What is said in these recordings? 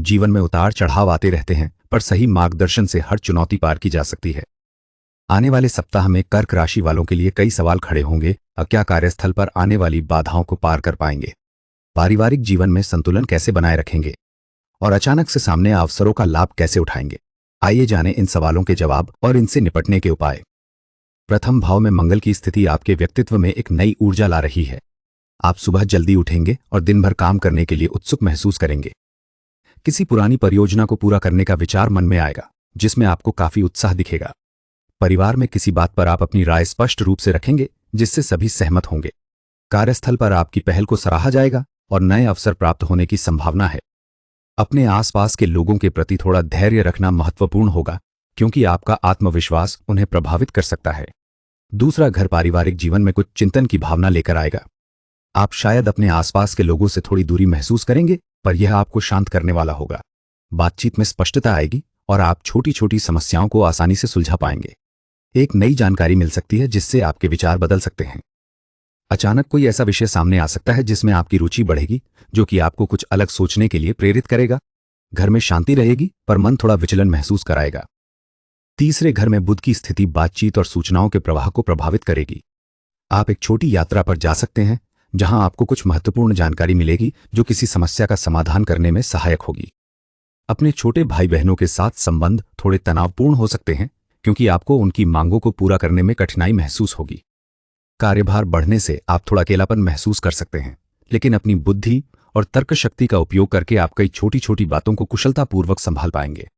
जीवन में उतार चढ़ाव आते रहते हैं, पर सही मार्गदर्शन से हर चुनौती पार की जा सकती है। आने वाले सप्ताह में कर्क राशि वालों के लिए कई सवाल खड़े होंगे। क्या कार्यस्थल पर आने वाली बाधाओं को पार कर पाएंगे? पारिवारिक जीवन में संतुलन कैसे बनाए रखेंगे? और अचानक से सामने अवसरों का लाभ कैसे उठाएंगे? आइए जानें इन सवालों के जवाब और इनसे निपटने के उपाय। प्रथम भाव में मंगल की स्थिति आपके व्यक्तित्व में एक नई ऊर्जा ला रही है। आप सुबह जल्दी उठेंगे और दिन भर काम करने के लिए उत्सुक महसूस करेंगे। किसी पुरानी परियोजना को पूरा करने का विचार मन में आएगा, जिसमें आपको काफी उत्साह दिखेगा। परिवार में किसी बात पर आप अपनी राय स्पष्ट रूप से रखेंगे, जिससे सभी सहमत होंगे। कार्यस्थल पर आपकी पहल को सराहा जाएगा और नए अवसर प्राप्त होने की संभावना है। अपने आसपास के लोगों के प्रति थोड़ा धैर्य रखना महत्वपूर्ण होगा, क्योंकि आपका आत्मविश्वास उन्हें प्रभावित कर सकता है। दूसरा घर पारिवारिक जीवन में कुछ चिंतन की भावना लेकर आएगा। आप शायद अपने आसपास के लोगों से थोड़ी दूरी महसूस करेंगे, पर यह आपको शांत करने वाला होगा। बातचीत में स्पष्टता आएगी और आप छोटी छोटी समस्याओं को आसानी से सुलझा पाएंगे। एक नई जानकारी मिल सकती है, जिससे आपके विचार बदल सकते हैं। अचानक कोई ऐसा विषय सामने आ सकता है जिसमें आपकी रुचि बढ़ेगी, जो कि आपको कुछ अलग सोचने के लिए प्रेरित करेगा। घर में शांति रहेगी, पर मन थोड़ा विचलन महसूस कराएगा। तीसरे घर में बुध की स्थिति बातचीत और सूचनाओं के प्रवाह को प्रभावित करेगी। आप एक छोटी यात्रा पर जा सकते हैं, जहां आपको कुछ महत्वपूर्ण जानकारी मिलेगी, जो किसी समस्या का समाधान करने में सहायक होगी। अपने छोटे भाई बहनों के साथ संबंध थोड़े तनावपूर्ण हो सकते हैं, क्योंकि आपको उनकी मांगों को पूरा करने में कठिनाई महसूस होगी। कार्यभार बढ़ने से आप थोड़ा अकेलापन महसूस कर सकते हैं, लेकिन अपनी बुद्धि और तर्क शक्ति का उपयोग करके आप कई छोटी छोटी बातों को कुशलतापूर्वक संभाल पाएंगे।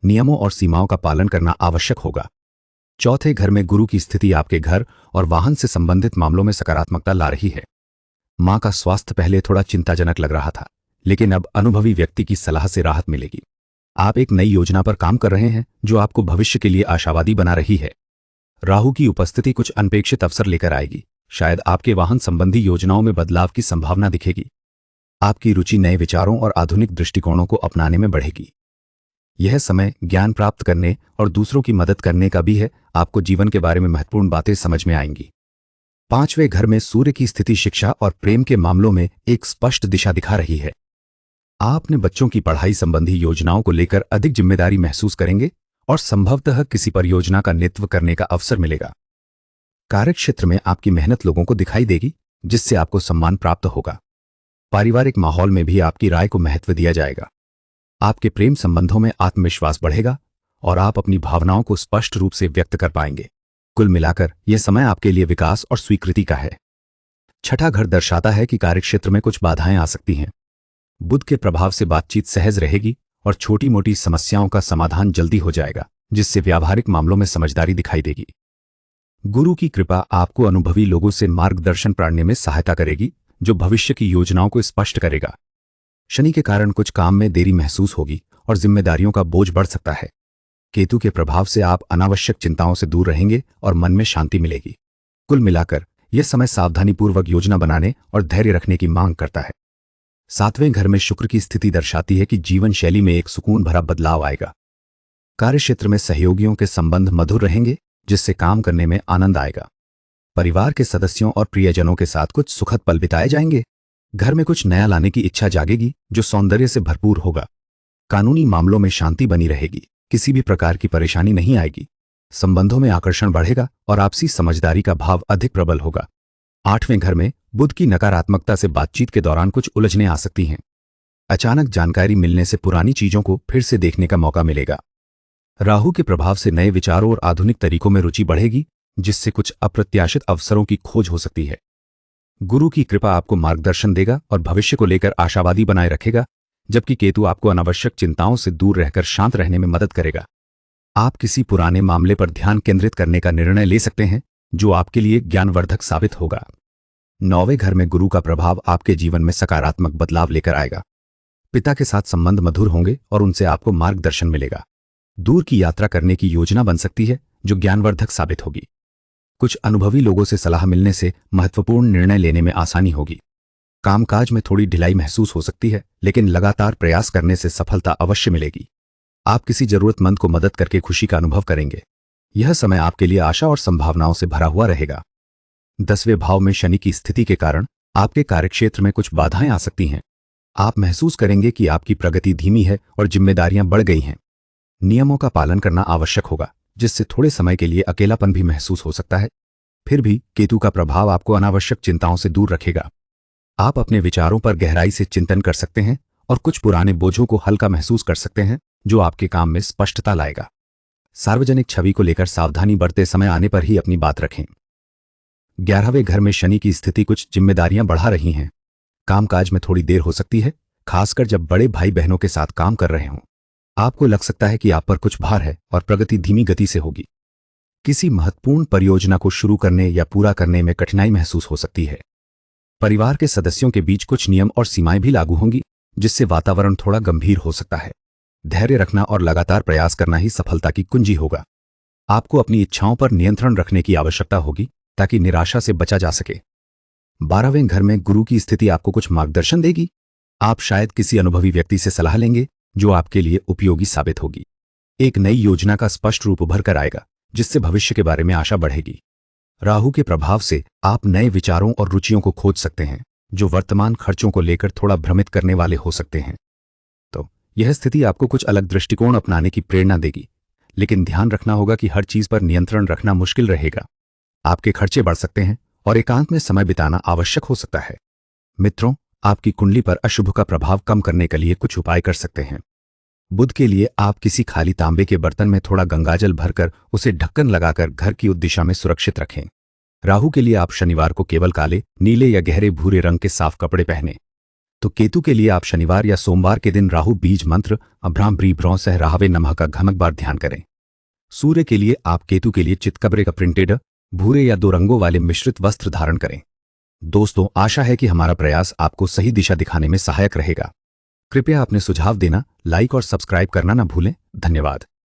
नियमों और सीमाओं का पालन करना आवश्यक होगा। चौथे घर में गुरु की स्थिति आपके घर और वाहन से संबंधित मामलों में सकारात्मकता ला रही है। मां का स्वास्थ्य पहले थोड़ा चिंताजनक लग रहा था, लेकिन अब अनुभवी व्यक्ति की सलाह से राहत मिलेगी। आप एक नई योजना पर काम कर रहे हैं, जो आपको भविष्य के लिए आशावादी बना रही है। राहु की उपस्थिति कुछ अनपेक्षित अवसर लेकर आएगी। शायद आपके वाहन संबंधी योजनाओं में बदलाव की संभावना दिखेगी। आपकी रुचि नए विचारों और आधुनिक दृष्टिकोणों को अपनाने में बढ़ेगी। यह समय ज्ञान प्राप्त करने और दूसरों की मदद करने का भी है। आपको जीवन के बारे में महत्वपूर्ण बातें समझ में आएंगी। पांचवें घर में सूर्य की स्थिति शिक्षा और प्रेम के मामलों में एक स्पष्ट दिशा दिखा रही है। आप अपने बच्चों की पढ़ाई संबंधी योजनाओं को लेकर अधिक जिम्मेदारी महसूस करेंगे और संभवतः किसी परियोजना का नेतृत्व करने का अवसर मिलेगा। कार्यक्षेत्र में आपकी मेहनत लोगों को दिखाई देगी, जिससे आपको सम्मान प्राप्त होगा। पारिवारिक माहौल में भी आपकी राय को महत्व दिया जाएगा। आपके प्रेम संबंधों में आत्मविश्वास बढ़ेगा और आप अपनी भावनाओं को स्पष्ट रूप से व्यक्त कर पाएंगे। कुल मिलाकर यह समय आपके लिए विकास और स्वीकृति का है। छठा घर दर्शाता है कि कार्यक्षेत्र में कुछ बाधाएं आ सकती हैं। बुध के प्रभाव से बातचीत सहज रहेगी और छोटी मोटी समस्याओं का समाधान जल्दी हो जाएगा, जिससे व्यावहारिक मामलों में समझदारी दिखाई देगी। गुरु की कृपा आपको अनुभवी लोगों से मार्गदर्शन पाने में सहायता करेगी, जो भविष्य की योजनाओं को स्पष्ट करेगा। शनि के कारण कुछ काम में देरी महसूस होगी और जिम्मेदारियों का बोझ बढ़ सकता है। केतु के प्रभाव से आप अनावश्यक चिंताओं से दूर रहेंगे और मन में शांति मिलेगी। कुल मिलाकर यह समय सावधानीपूर्वक योजना बनाने और धैर्य रखने की मांग करता है। सातवें घर में शुक्र की स्थिति दर्शाती है कि जीवन शैली में एक सुकून भरा बदलाव आएगा। कार्यक्षेत्र में सहयोगियों के संबंध मधुर रहेंगे, जिससे काम करने में आनंद आएगा। परिवार के सदस्यों और प्रियजनों के साथ कुछ सुखद पल बिताए जाएंगे। घर में कुछ नया लाने की इच्छा जागेगी, जो सौंदर्य से भरपूर होगा। कानूनी मामलों में शांति बनी रहेगी, किसी भी प्रकार की परेशानी नहीं आएगी। संबंधों में आकर्षण बढ़ेगा और आपसी समझदारी का भाव अधिक प्रबल होगा। आठवें घर में बुध की नकारात्मकता से बातचीत के दौरान कुछ उलझनें आ सकती हैं। अचानक जानकारी मिलने से पुरानी चीजों को फिर से देखने का मौका मिलेगा। राहु के प्रभाव से नए विचारों और आधुनिक तरीकों में रुचि बढ़ेगी, जिससे कुछ अप्रत्याशित अवसरों की खोज हो सकती है। गुरु की कृपा आपको मार्गदर्शन देगा और भविष्य को लेकर आशावादी बनाए रखेगा, जबकि केतु आपको अनावश्यक चिंताओं से दूर रहकर शांत रहने में मदद करेगा। आप किसी पुराने मामले पर ध्यान केंद्रित करने का निर्णय ले सकते हैं, जो आपके लिए ज्ञानवर्धक साबित होगा। नौवें घर में गुरु का प्रभाव आपके जीवन में सकारात्मक बदलाव लेकर आएगा। पिता के साथ संबंध मधुर होंगे और उनसे आपको मार्गदर्शन मिलेगा। दूर की यात्रा करने की योजना बन सकती है, जो ज्ञानवर्धक साबित होगी। कुछ अनुभवी लोगों से सलाह मिलने से महत्वपूर्ण निर्णय लेने में आसानी होगी। कामकाज में थोड़ी ढिलाई महसूस हो सकती है, लेकिन लगातार प्रयास करने से सफलता अवश्य मिलेगी। आप किसी जरूरतमंद को मदद करके खुशी का अनुभव करेंगे। यह समय आपके लिए आशा और संभावनाओं से भरा हुआ रहेगा। 10वें भाव में शनि की स्थिति के कारण आपके कार्यक्षेत्र में कुछ बाधाएं आ सकती हैं। आप महसूस करेंगे कि आपकी प्रगति धीमी है और जिम्मेदारियां बढ़ गई हैं। नियमों का पालन करना आवश्यक होगा, जिससे थोड़े समय के लिए अकेलापन भी महसूस हो सकता है। फिर भी केतु का प्रभाव आपको अनावश्यक चिंताओं से दूर रखेगा। आप अपने विचारों पर गहराई से चिंतन कर सकते हैं और कुछ पुराने बोझों को हल्का महसूस कर सकते हैं, जो आपके काम में स्पष्टता लाएगा। सार्वजनिक छवि को लेकर सावधानी बरते समय आने पर ही अपनी बात रखें। 11वें घर में शनि की स्थिति कुछ जिम्मेदारियां बढ़ा रही हैं। कामकाज में थोड़ी देर हो सकती है, खासकर जब बड़े भाई बहनों के साथ काम कर रहे हों। आपको लग सकता है कि आप पर कुछ भार है और प्रगति धीमी गति से होगी। किसी महत्वपूर्ण परियोजना को शुरू करने या पूरा करने में कठिनाई महसूस हो सकती है। परिवार के सदस्यों के बीच कुछ नियम और सीमाएं भी लागू होंगी, जिससे वातावरण थोड़ा गंभीर हो सकता है। धैर्य रखना और लगातार प्रयास करना ही सफलता की कुंजी होगा। आपको अपनी इच्छाओं पर नियंत्रण रखने की आवश्यकता होगी ताकि निराशा से बचा जा सके। 12वें घर में गुरु की स्थिति आपको कुछ मार्गदर्शन देगी। आप शायद किसी अनुभवी व्यक्ति से सलाह लेंगे, जो आपके लिए उपयोगी साबित होगी। एक नई योजना का स्पष्ट रूप उभर कर आएगा, जिससे भविष्य के बारे में आशा बढ़ेगी। राहु के प्रभाव से आप नए विचारों और रुचियों को खोज सकते हैं, जो वर्तमान खर्चों को लेकर थोड़ा भ्रमित करने वाले हो सकते हैं। तो यह स्थिति आपको कुछ अलग दृष्टिकोण अपनाने की प्रेरणा देगी, लेकिन ध्यान रखना होगा कि हर चीज पर नियंत्रण रखना मुश्किल रहेगा। आपके खर्चे बढ़ सकते हैं और एकांत में समय बिताना आवश्यक हो सकता है। मित्रों, आपकी कुंडली पर अशुभ का प्रभाव कम करने के लिए कुछ उपाय कर सकते हैं। बुध के लिए आप किसी खाली तांबे के बर्तन में थोड़ा गंगाजल भरकर उसे ढक्कन लगाकर घर की उस दिशा में सुरक्षित रखें। राहु के लिए आप शनिवार को केवल काले, नीले या गहरे भूरे रंग के साफ कपड़े पहनें। तो केतु के लिए आप शनिवार या सोमवार के दिन राहु बीज मंत्र अभ्राम ब्रीभ्रौ सह राहवे नमः का घमक बार ध्यान करें। सूर्य के लिए आप केतु के लिए चितकबरे का प्रिंटेड भूरे या 2 रंगों वाले मिश्रित वस्त्र धारण करें। दोस्तों, आशा है कि हमारा प्रयास आपको सही दिशा दिखाने में सहायक रहेगा। कृपया अपने सुझाव देना, लाइक और सब्सक्राइब करना न भूलें। धन्यवाद।